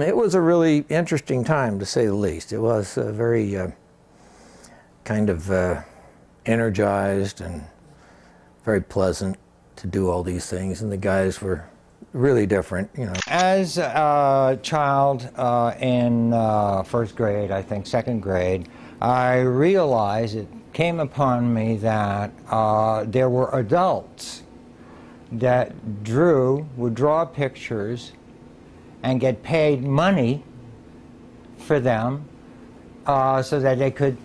It was a really interesting time, to say the least. It was very kind of energized and very pleasant to do all these things, and the guys were really different, you know. As a child in first grade, I think second grade, I realized, it came upon me that there were adults that would draw pictures and get paid money for them so that they could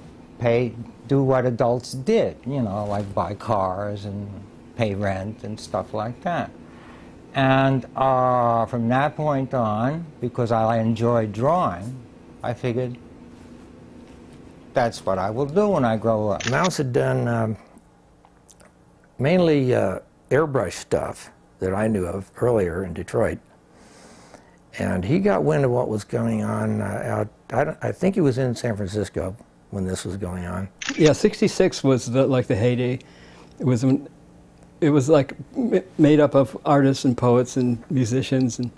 do what adults did, you know, like buy cars and pay rent and stuff like that. And from that point on, because I enjoyed drawing, I figured that's what I will do when I grow up. Mouse had done mainly airbrush stuff that I knew of earlier in Detroit. And he got wind of what was going on I think he was in San Francisco when this was going on. Yeah, '66 was like the heyday. It was like made up of artists and poets and musicians, and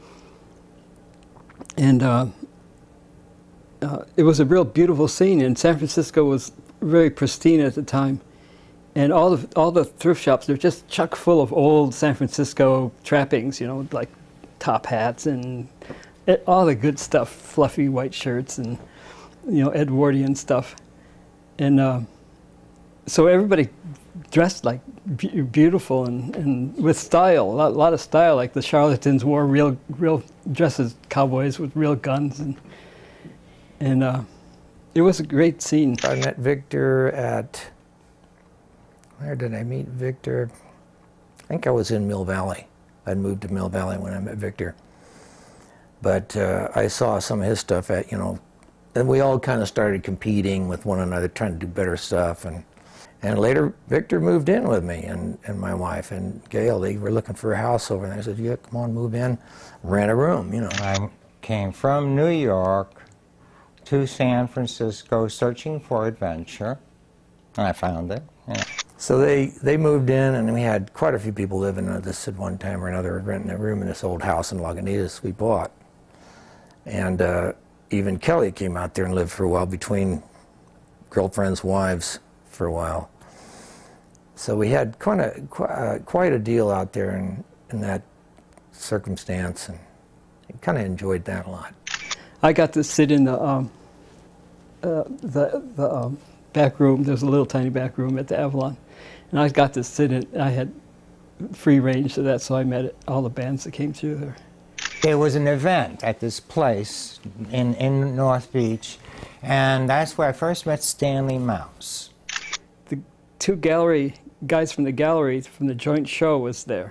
it was a real beautiful scene. And San Francisco was very pristine at the time, and all the thrift shops, they're just chock full of old San Francisco trappings, you know, like top hats and all the good stuff, fluffy white shirts and, you know, Edwardian stuff. And so everybody dressed like beautiful and with style, a lot of style. Like the charlatans wore real dresses, cowboys with real guns, and it was a great scene. I met Victor at, where did I meet Victor? I think I was in Mill Valley. I'd moved to Mill Valley when I met Victor. But I saw some of his stuff at, you know, and we all kind of started competing with one another, trying to do better stuff. And later, Victor moved in with me and my wife and Gail. They were looking for a house over there. I said, yeah, come on, move in, rent a room, you know. I came from New York to San Francisco searching for adventure, and I found it. Yeah. So they moved in, and we had quite a few people living in this at one time or another, renting a room in this old house in Lagunitas we bought. And even Kelly came out there and lived for a while, between girlfriends' wives for a while. So we had quite a deal out there in that circumstance, and I kind of enjoyed that a lot. I got to sit in the back room. There's a little tiny back room at the Avalon, and I got to sit in. I had free range to that, so I met all the bands that came through there. There was an event at this place in North Beach, and that's where I first met Stanley Mouse. The two guys from the gallery from the joint show was there,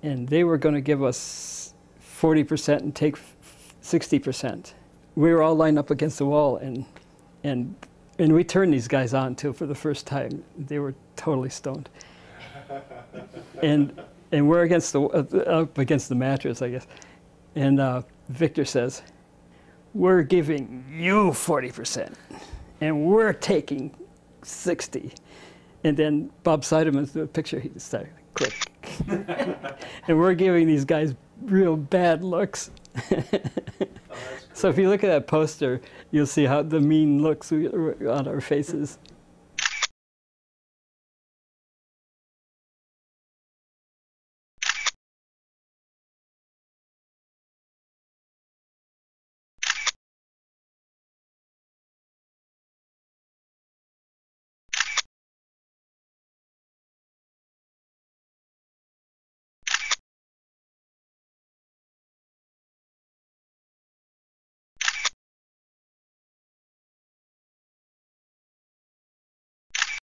and they were going to give us 40% and take 60%. We were all lined up against the wall, and we turned these guys on too for the first time. They were totally stoned, and we're up against the mattress, I guess. And Victor says, "We're giving you 40%, and we're taking 60." And then Bob Seideman's the picture. He started click, and we're giving these guys real bad looks. So if you look at that poster, you'll see how the mean looks on our faces.